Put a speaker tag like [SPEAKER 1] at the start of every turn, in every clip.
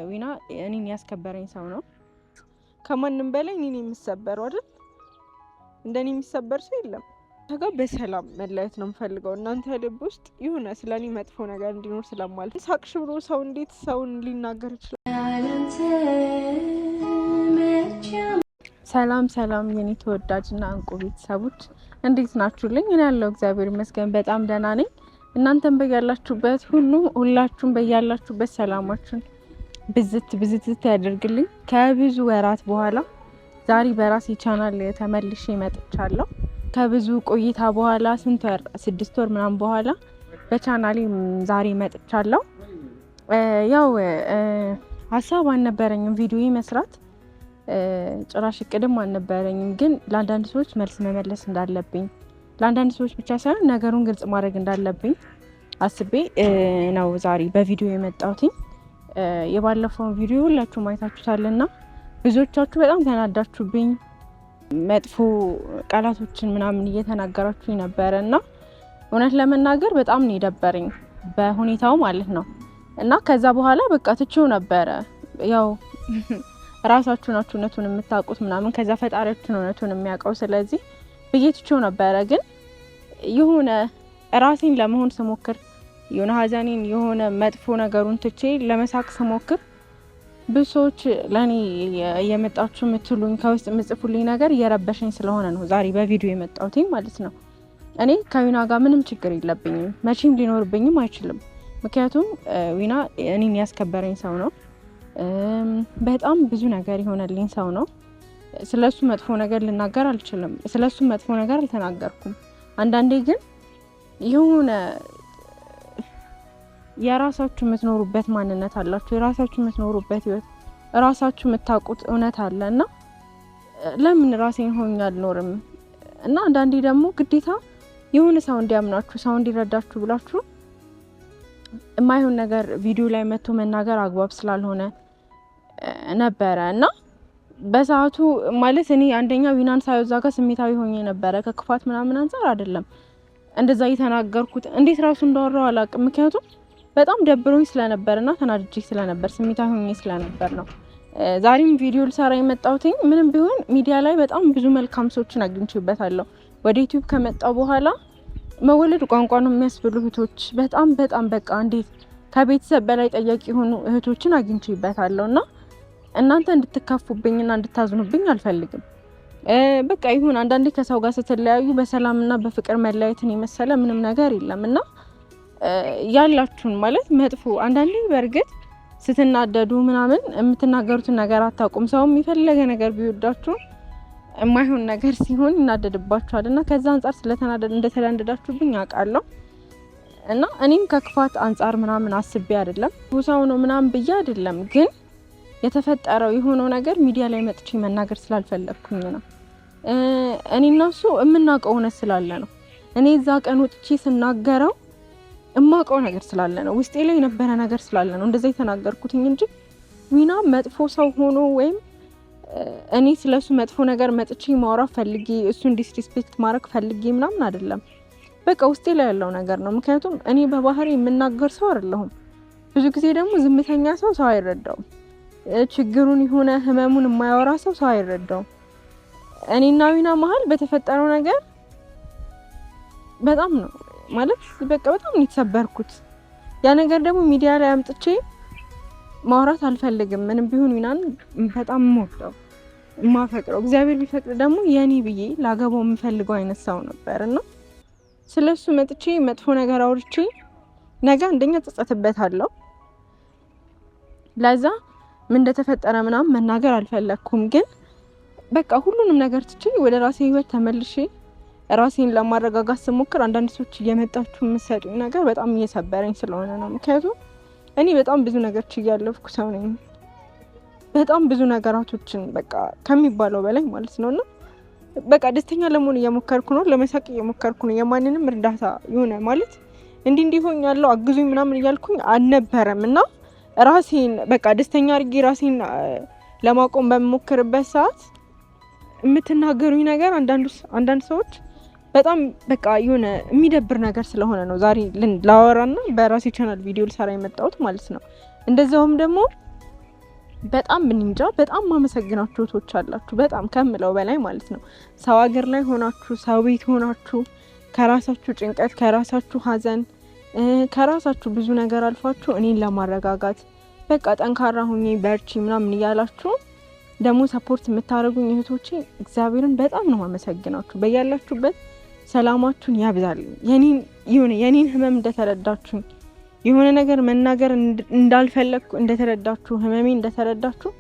[SPEAKER 1] ዊና እኔን ያስከበረኝ ሰው ነው። ከማንም በላይ እኔን የምሰበረው አይደል? እንደኔ የሚሰበር ሰው የለም። ታጋ በሰላም መለያየት ነው የምፈልገው። እናንተ ልብ ውስጥ ይሁን ስለኔ መጥፎ ነገር እንዲኖር ስለማልፈልግ ሳቅሽ ብሎ ሰው እንዴት ሰውን ሊናገር ይችላል? ሰላም ሰላም የኔ ተወዳጅና እንቁ ቤተሰቦች እንዴት ናችሁልኝ? እኔ ያለው እግዚአብሔር ይመስገን በጣም ደህና ነኝ። እናንተም በያላችሁበት ሁላችሁም በያላችሁበት ሰላማችሁን ብዝት ያደርግልኝ። ከብዙ ወራት በኋላ ዛሬ በራሴ ቻናል ተመልሼ መጥቻለሁ። ከብዙ ቆይታ በኋላ 6 ወር ምናምን በኋላ በቻናሌ ዛሬ መጥቻለሁ። ያው ሀሳብ አልነበረኝም ቪዲዮ መስራት፣ ጭራሽ እቅድም አልነበረኝም። ግን ለአንዳንድ ሰዎች መልስ መመለስ እንዳለብኝ፣ ለአንዳንድ ሰዎች ብቻ ሳይሆን ነገሩን ግልጽ ማድረግ እንዳለብኝ አስቤ ነው ዛሬ በቪዲዮ የመጣሁት። የባለፈውን ቪዲዮ ሁላችሁም አይታችሁታልና ብዙዎቻችሁ በጣም ተናዳችሁብኝ፣ መጥፎ ቃላቶችን ምናምን እየተናገራችሁኝ ነበረና እውነት ለመናገር በጣም ነው የደበረኝ በሁኔታው ማለት ነው። እና ከዛ በኋላ በቃ ትቼው ነበረ። ያው ራሳችሁ ናችሁ እውነቱን የምታውቁት ምናምን፣ ከዛ ፈጣሪያችሁ እውነቱን የሚያውቀው። ስለዚህ ብዬ ትቼው ነበረ። ግን የሆነ ራሴን ለመሆን ስሞክር፣ የሆነ ሀዘኔን የሆነ መጥፎ ነገሩን ትቼ ለመሳቅ ስሞክር ብዙ ሰዎች ለኔ እየመጣችሁ የምትሉኝ ከውስጥ የምጽፉልኝ ነገር እየረበሸኝ ስለሆነ ነው ዛሬ በቪዲዮ የመጣሁት ማለት ነው። እኔ ከዊና ጋር ምንም ችግር የለብኝም፣ መቼም ሊኖርብኝም አይችልም። ምክንያቱም ዊና እኔን ያስከበረኝ ሰው ነው። በጣም ብዙ ነገር የሆነልኝ ሰው ነው። ስለሱ መጥፎ ነገር ልናገር አልችልም። ስለሱ መጥፎ ነገር አልተናገርኩም። አንዳንዴ ግን የሆነ የራሳችሁ የምትኖሩበት ማንነት አላችሁ፣ የራሳችሁ የምትኖሩበት ህይወት፣ ራሳችሁ የምታውቁት እውነት አለና ለምን ራሴን ሆኜ አልኖርም? እና አንዳንዴ ደግሞ ግዴታ የሆነ ሰው እንዲያምናችሁ፣ ሰው እንዲረዳችሁ ብላችሁ የማይሆን ነገር ቪዲዮ ላይ መጥቶ መናገር አግባብ ስላልሆነ ነበረ። እና በሰዓቱ ማለት እኔ አንደኛ ዊናን ሳይወዛ ጋር ስሜታዊ ሆኜ ነበረ። ከክፋት ምናምን አንፃር አይደለም እንደዛ እየተናገርኩት። እንዴት ራሱ እንዳወራው አላውቅም። ምክንያቱም በጣም ደብሮኝ ስለነበርና ተናድጄ ስለነበር ስሜታዊ ሆኜ ስለነበር ነው ዛሬም ቪዲዮ ልሰራ የመጣሁት። ምንም ቢሆን ሚዲያ ላይ በጣም ብዙ መልካም ሰዎችን አግኝቼበታለሁ። ወደ ዩቲዩብ ከመጣሁ በኋላ መወለድ ቋንቋ ነው የሚያስብሉ እህቶች በጣም በቃ እንዴት ከቤተሰብ በላይ ጠያቂ የሆኑ እህቶችን አግኝቼበታለሁ። እና እናንተ እንድትከፉብኝና እንድታዝኑብኝ አልፈልግም። በቃ ይሁን። አንዳንዴ ከሰው ጋር ስትለያዩ በሰላምና በፍቅር መለያየትን የመሰለ ምንም ነገር የለም። እና ያላችሁን ማለት መጥፎ አንዳንዴ በእርግጥ ስትናደዱ ምናምን የምትናገሩትን ነገር አታውቁም። ሰው የሚፈልገ ነገር ቢወዳችሁ የማይሆን ነገር ሲሆን ይናደድባችኋል። እና ከዛ አንፃር እንደተናደዳችሁብኝ አውቃለሁ። እና እኔም ከክፋት አንፃር ምናምን አስቤ አይደለም፣ ሰው ነው ምናምን ብዬ አይደለም። ግን የተፈጠረው የሆነው ነገር ሚዲያ ላይ መጥቼ መናገር ስላልፈለግኩኝ ነው። እኔና እሱ የምናውቀው እውነት ስላለ ነው። እኔ እዛ ቀን ወጥቼ ስናገረው የማውቀው ነገር ስላለ ነው፣ ውስጤ ላይ የነበረ ነገር ስላለ ነው እንደዛ የተናገርኩትኝ እንጂ ዊና መጥፎ ሰው ሆኖ ወይም እኔ ስለሱ መጥፎ ነገር መጥቼ ማውራት ፈልጌ እሱን ዲስሪስፔክት ማድረግ ፈልጌ ምናምን አይደለም። በቃ ውስጤ ላይ ያለው ነገር ነው። ምክንያቱም እኔ በባህሪ የምናገር ሰው አይደለሁም። ብዙ ጊዜ ደግሞ ዝምተኛ ሰው አይረዳውም። ችግሩን የሆነ ህመሙን የማያወራ ሰው አይረዳውም። እኔና ዊና መሀል በተፈጠረው ነገር በጣም ነው ማለት በቃ በጣም ነው የተሰበርኩት። ያ ነገር ደግሞ ሚዲያ ላይ አምጥቼ ማውራት አልፈልግም። ምንም ቢሆን ዊናን በጣም የምወደው የማፈቅረው፣ እግዚአብሔር ቢፈቅድ ደግሞ የኔ ብዬ ላገባው የምፈልገው አይነት ሰው ነበርና ስለሱ መጥቼ መጥፎ ነገር አውርቼ ነገ አንደኛ ተጸጸትበታለሁ። ለዛ ምን እንደተፈጠረ ምናምን መናገር አልፈለኩም። ግን በቃ ሁሉንም ነገር ትቼ ወደ ራሴ ህይወት ተመልሼ ራሴን ለማረጋጋት ስሞክር አንዳንድ ሰዎች እየመጣችሁ የምትሰጡኝ ነገር በጣም እየሰበረኝ ስለሆነ ነው። ምክንያቱም እኔ በጣም ብዙ ነገር ያለፍኩ ሰው ነኝ። በጣም ብዙ ነገራቶችን በቃ ከሚባለው በላይ ማለት ነውና በቃ ደስተኛ ለመሆን እየሞከርኩ ነው፣ ለመሳቅ እየሞከርኩ ነው። የማንንም እርዳታ የሆነ ማለት እንዲሆን ያለው አግዙኝ ምናምን እያልኩኝ አልነበረም። እና ራሴን በቃ ደስተኛ አድርጌ ራሴን ለማቆም በመሞክርበት ሰዓት የምትናገሩኝ ነገር አንዳንድ ሰዎች በጣም በቃ የሆነ የሚደብር ነገር ስለሆነ ነው ዛሬ ላወራና በራሴ ቻናል ቪዲዮ ልሰራ የመጣሁት ማለት ነው። እንደዛውም ደግሞ በጣም እንጃ በጣም ማመሰግናችሁ እህቶች አላችሁ በጣም ከምለው በላይ ማለት ነው። ሰው ሀገር ላይ ሆናችሁ ሰው ቤት ሆናችሁ ከራሳችሁ ጭንቀት ከራሳችሁ ሀዘን ከራሳችሁ ብዙ ነገር አልፋችሁ እኔን ለማረጋጋት በቃ ጠንካራ ሁኚ በርቺ ምናምን እያላችሁ ደግሞ ሰፖርት የምታደርጉኝ እህቶቼ እግዚአብሔርን በጣም ነው ማመሰግናችሁ። በያላችሁበት ሰላማችሁን ያብዛል። የኔን ህመም እንደተረዳችሁኝ የሆነ ነገር መናገር እንዳልፈለግኩ እንደተረዳችሁ ህመሜ እንደተረዳችሁ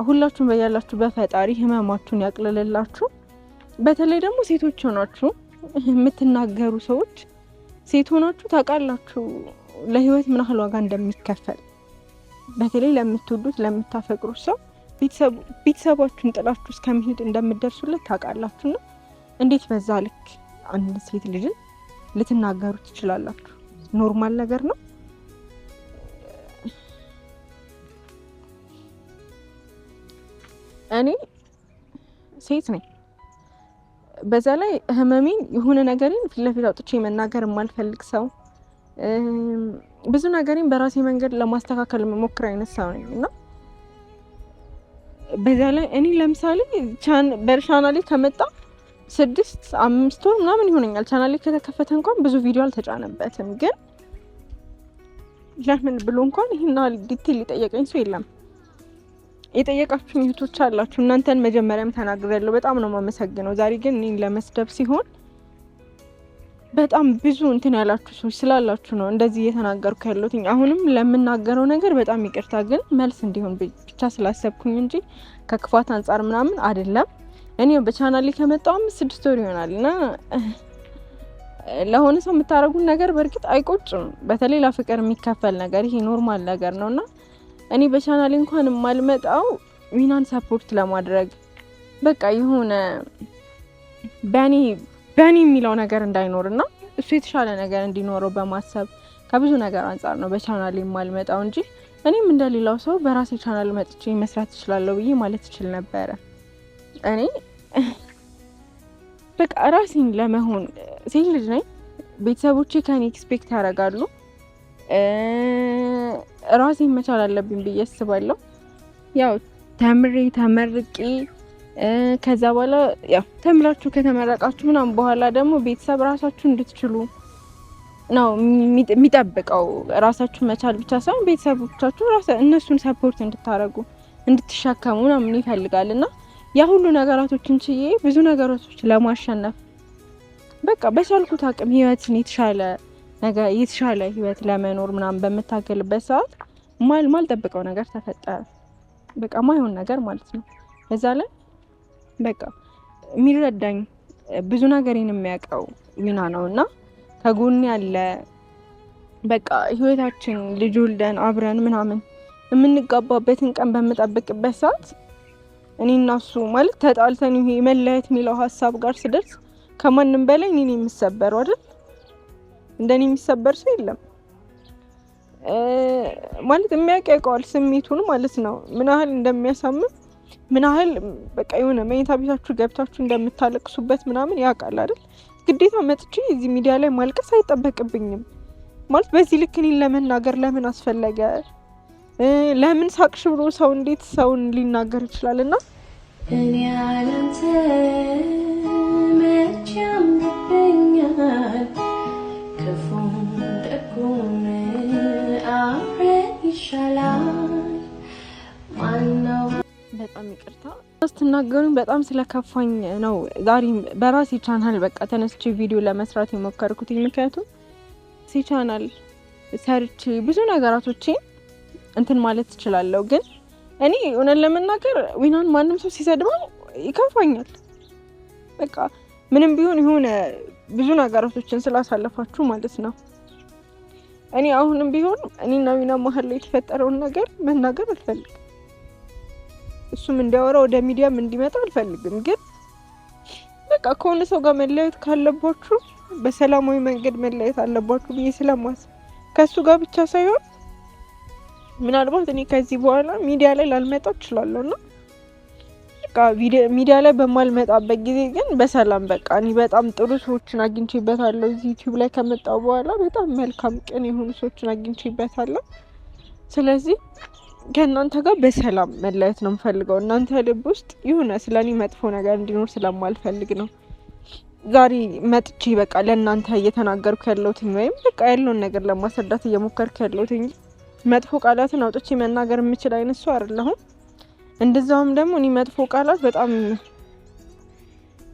[SPEAKER 1] ሁላችሁም በያላችሁ በፈጣሪ ህመማችሁን ያቅልልላችሁ። በተለይ ደግሞ ሴቶች ሆናችሁ የምትናገሩ ሰዎች ሴት ሆናችሁ ታውቃላችሁ ለህይወት ምን ያህል ዋጋ እንደሚከፈል። በተለይ ለምትወዱት ለምታፈቅሩት ሰው ቤተሰባችሁን ጥላችሁ እስከመሄድ እንደምትደርሱለት ታውቃላችሁና እንዴት በዛ ልክ አንድ ሴት ልጅን ልትናገሩ ትችላላችሁ? ኖርማል ነገር ነው። እኔ ሴት ነኝ። በዛ ላይ ህመሜን የሆነ ነገርን ፊት ለፊት አውጥቼ መናገር የማልፈልግ ሰው ብዙ ነገርን በራሴ መንገድ ለማስተካከል መሞክር አይነት ሰው ነኝ እና በዛ ላይ እኔ ለምሳሌ በቻናሌ ከመጣ 6-5 ወር ምናምን ይሆነኛል። ቻናሌ ከተከፈተ እንኳን ብዙ ቪዲዮ አልተጫነበትም። ግን ለምን ብሎ እንኳን ይሄን ዲቴል ሊጠየቀኝ ሰው የለም። የጠየቃችሁ እህቶች አላችሁ። እናንተን መጀመሪያም ተናግሬያለሁ። በጣም ነው የማመሰግነው። ዛሬ ግን እኔን ለመስደብ ሲሆን በጣም ብዙ እንትን ያላችሁ ሰዎች ስላላችሁ ነው እንደዚህ እየተናገርኩ ያለሁት። አሁንም ለምናገረው ነገር በጣም ይቅርታ፣ ግን መልስ እንዲሆን ብቻ ስላሰብኩኝ እንጂ ከክፋት አንጻር ምናምን አይደለም። እኔ በቻናሌ ከመጣው 5-6 ወር ይሆናልና ለሆነ ሰው የምታረጉን ነገር በእርግጥ አይቆጭም። በተለይ ለፍቅር የሚከፈል ነገር ይሄ ኖርማል ነገር ነውና እኔ በቻናሌ እንኳን የማልመጣው ዊናን ሰፖርት ለማድረግ በቃ የሆነ በኔ የሚለው ነገር እንዳይኖርና እሱ የተሻለ ነገር እንዲኖረው በማሰብ ከብዙ ነገር አንጻር ነው በቻናሌ የማልመጣው እንጂ እኔም እንደሌላው ሰው በራሴ ቻናል መጥቼ መስራት እችላለሁ ብዬ ማለት እችል ነበረ። እኔ በቃ ራሴን ለመሆን ሴት ልጅ ነኝ። ቤተሰቦቼ ከኔ ኤክስፔክት ያደርጋሉ። ራሴን መቻል አለብኝ ብዬ አስባለሁ። ያው ተመርቄ ከዛ በኋላ ያው ተምራችሁ ከተመረቃችሁ ምናምን በኋላ ደግሞ ቤተሰብ ራሳችሁ እንድትችሉ ነው የሚጠብቀው። ራሳችሁ መቻል ብቻ ሳይሆን ቤተሰቦቻችሁ እነሱን ሰፖርት እንድታረጉ እንድትሸከሙ ምናምን ይፈልጋልና ያ ሁሉ ነገራቶችን ችዬ ብዙ ነገራቶች ለማሸነፍ በቃ በቻልኩት አቅም ህይወትን የተሻለ ህይወት ለመኖር ምናምን በመታገልበት ሰዓት ማልጠብቀው ነገር ተፈጠረ። በቃ ማይሆን ነገር ማለት ነው። በዛ ላይ በቃ የሚረዳኝ ብዙ ነገርን የሚያውቀው ዊና ነውና ከጎን ያለ በቃ ህይወታችን ልጅ ወልደን አብረን ምናምን የምንጋባበትን ቀን በምጠብቅበት ሰዓት እኔና እሱ ማለት ተጣልተን ይሄ መለያየት የሚለው ሀሳብ ጋር ስደርስ ከማንም በላይ እኔ የምሰበረው አይደል? እንደኔ የሚሰበር ሰው የለም ማለት የሚያውቀዋል ስሜቱን ማለት ነው። ምን ያህል እንደሚያሳምን ምን ያህል በቃ የሆነ መኝታ ቤታችሁ ገብታችሁ እንደምታለቅሱበት ምናምን ያውቃል አይደል? ግዴታ መጥቼ እዚህ ሚዲያ ላይ ማልቀስ አይጠበቅብኝም ማለት በዚህ ልክ እኔን ለመናገር ለምን አስፈለገ? ለምን ሳቅሽ ብሎ ሰው እንዴት ሰውን ሊናገር ይችላልና እኔ ያንተ መቼም ይገኛል ክፉም ደጉም አብረን ይሻላል ማነው። በጣም ይቅርታ ስትናገሩኝ በጣም ስለከፋኝ ነው ዛሬ በራሴ ቻናል በቃ ተነስቼ ቪዲዮ ለመስራት የሞከርኩት። ምክንያቱም ቻናል ሰርቼ ብዙ ነገራቶችን እንትን ማለት እችላለሁ። ግን እኔ እውነት ለመናገር ዊናን ማንም ሰው ሲሰድበው ይከፋኛል። በቃ ምንም ቢሆን የሆነ ብዙ ነገራቶችን ስላሳለፋችሁ ማለት ነው። እኔ አሁንም ቢሆን እኔና ዊና መሀል ላይ የተፈጠረውን ነገር መናገር አልፈልግም። እሱም እንዲያወራ ወደ ሚዲያም እንዲመጣ አልፈልግም። ግን በቃ ከሆነ ሰው ጋር መለያየት ካለባችሁ በሰላማዊ መንገድ መለያየት አለባችሁ ብዬ ስለማስብ ከሱ ጋር ብቻ ሳይሆን ምናልባት እኔ ከዚህ በኋላ ሚዲያ ላይ ላልመጣ እችላለሁና በቃ ሚዲያ ላይ በማልመጣበት ጊዜ ግን በሰላም በቃ እኔ በጣም ጥሩ ሰዎችን አግኝቼበታለሁ። እዚህ ዩቲዩብ ላይ ከመጣው በኋላ በጣም መልካም ቅን የሆኑ ሰዎችን አግኝቼበታለሁ። ስለዚህ
[SPEAKER 2] ከእናንተ ጋር በሰላም መለየት ነው የምፈልገው። እናንተ ልብ ውስጥ የሆነ ስለኔ መጥፎ ነገር እንዲኖር ስለማልፈልግ ነው ዛሬ መጥቼ በቃ ለእናንተ እየተናገርኩ ያለሁት ወይም በቃ ያለውን ነገር ለማስረዳት እየሞከርኩ ያለሁት እንጂ መጥፎ ቃላትን አውጥቼ መናገር የምችል አይነት ሰው አይደለሁም። እንደዛውም ደግሞ እኔ መጥፎ ቃላት በጣም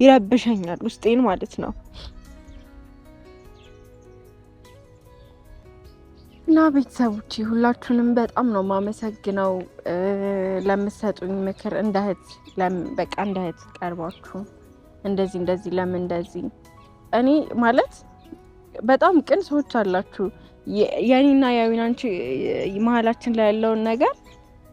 [SPEAKER 2] ይረብሸኛል ውስጤን ማለት ነው። እና ቤተሰቦቼ ሁላችሁንም በጣም ነው ማመሰግነው ለምትሰጡኝ ምክር። እንደ እህት በቃ እንደ እህት ቀርባችሁ እንደዚህ ለምን እንደዚህ እኔ ማለት በጣም ቅን ሰዎች አላችሁ። የኔና የዊናንቺ መሀላችን ላይ ያለውን ነገር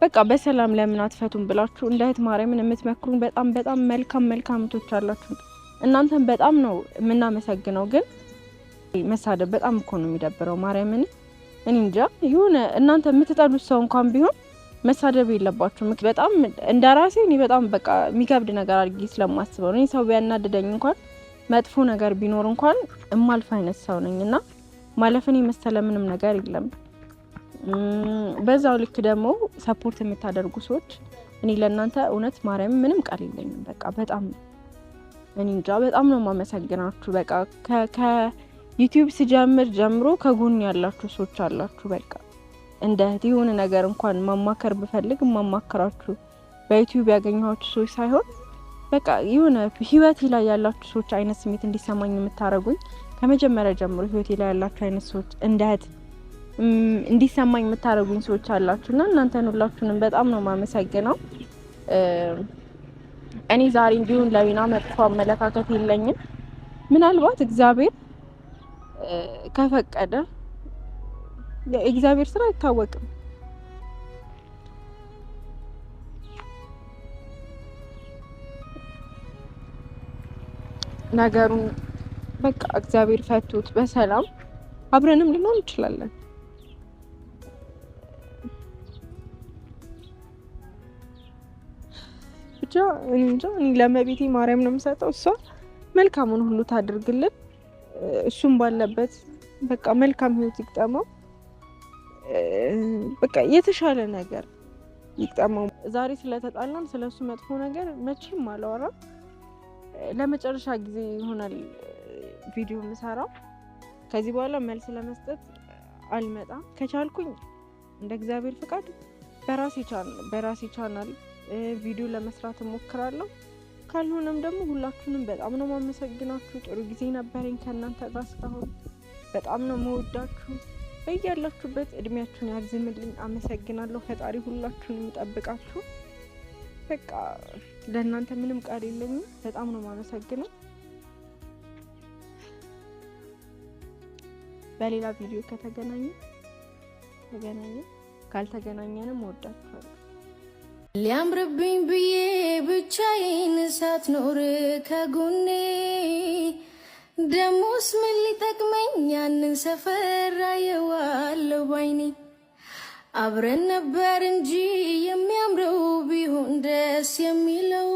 [SPEAKER 2] በቃ በሰላም ለምን አትፈቱም ብላችሁ እንደ እህት ማርያምን የምትመክሩን በጣም መልካም እህቶች አላችሁ። እናንተን በጣም ነው የምናመሰግነው። ግን መሳደብ በጣም እኮ ነው የሚደብረው ማርያምን። እኔ እንጃ የሆነ እናንተ የምትጠሉት ሰው እንኳን ቢሆን መሳደብ የለባችሁ። በጣም እንደራሴ እኔ በጣም በቃ የሚከብድ ነገር አድርጌ ስለማስበው ነው። ሰው ቢያናድደኝ እንኳን መጥፎ ነገር ቢኖር እንኳን እማልፍ አይነት ሰው ነኝና ማለፍን የመሰለ ምንም ነገር የለም። በዛው ልክ ደግሞ ሰፖርት የምታደርጉ ሰዎች እኔ ለእናንተ እውነት ማርያም ምንም ቃል የለኝም። በቃ በጣም እኔ እንጃ በጣም ነው የማመሰግናችሁ። በቃ ከዩቲዩብ ስጀምር ጀምሮ ከጎን ያላችሁ ሰዎች አላችሁ። በቃ እንደ እህት የሆነ ነገር እንኳን ማማከር ብፈልግ ማማከራችሁ በዩቲዩብ ያገኘኋችሁ ሰዎች ሳይሆን በቃ የሆነ ህይወቴ ላይ ያላችሁ ሰዎች አይነት ስሜት እንዲሰማኝ የምታረጉኝ ከመጀመሪያ ጀምሮ ህይወቴ ላይ ያላችሁ አይነት ሰዎች እንደ እህት እንዲሰማኝ የምታረጉኝ ሰዎች አላችሁና እናንተን ሁላችሁንም በጣም ነው የማመሰግነው። እኔ ዛሬ እንዲሁን ለዊና መጥፎ አመለካከት የለኝም። ምናልባት እግዚአብሔር ከፈቀደ የእግዚአብሔር ስራ አይታወቅም። ነገሩን በቃ እግዚአብሔር ፈቶት በሰላም አብረንም ልንሆን እንችላለን። ብቻ እንጃ እኔ ለመቤቴ ማርያም ነው የምሰጠው። እሷ መልካሙን ሁሉ ታድርግልን። እሱም ባለበት በቃ መልካም ህይወት ይግጠመው። በቃ የተሻለ ነገር ይግጠመው። ዛሬ ስለተጣላን ስለሱ መጥፎ ነገር መቼም አላወራም። ለመጨረሻ ጊዜ ይሆናል ቪዲዮ የምሰራው። ከዚህ በኋላ መልስ ለመስጠት አልመጣም። ከቻልኩኝ እንደ እግዚአብሔር ፍቃድ በራሴ ቻናል ቪዲዮ ለመስራት እሞክራለሁ። ካልሆነም ደግሞ ሁላችሁንም በጣም ነው ማመሰግናችሁ። ጥሩ ጊዜ ነበረኝ ከእናንተ ጋር እስካሁን። በጣም ነው መወዳችሁ። በያላችሁበት እድሜያችሁን ያርዝምልኝ። አመሰግናለሁ። ፈጣሪ ሁላችሁንም ይጠብቃችሁ። በቃ ለእናንተ ምንም ቃል የለኝም። በጣም ነው ማመሰግነው። በሌላ ቪዲዮ ከተገናኘን ካልተገናኘንም እወዳችኋለሁ።
[SPEAKER 3] ሊያምርብኝ ብዬ ብቻዬን ሳትኖር ከጎኔ ደሞስ ምን ሊጠቅመኝ ያንን ሰፈር አየዋለሁ ባይኔ። አብረን ነበር እንጂ የሚያምረው ቢሆን ደስ የሚለው